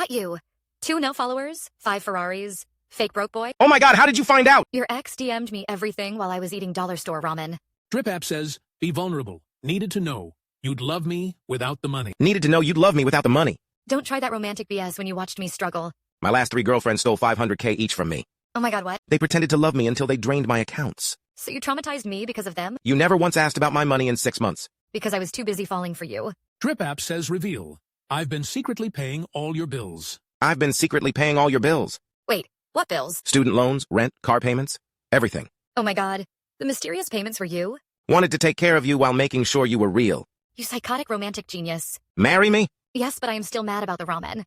got you. 2 no followers, 5 Ferraris, fake broke boy. Oh my god, how did you find out? Your ex DM'd me everything while I was eating dollar store ramen. Drip app says, be vulnerable. Needed to know. You'd love me without the money. Needed to know you'd love me without the money. Don't try that romantic BS when you watched me struggle. My last 3 girlfriends stole $500K each from me. Oh my god, what? They pretended to love me until they drained my accounts. So you traumatized me because of them? You never once asked about my money in 6 months. Because I was too busy falling for you. Drip app says reveal. I've been secretly paying all your bills. I've been secretly paying all your bills. Wait, what bills? Student loans, rent, car payments, everything. Oh my god, the mysterious payments were you? Wanted to take care of you while making sure you were real. You psychotic romantic genius. Marry me? Yes, but I am still mad about the ramen.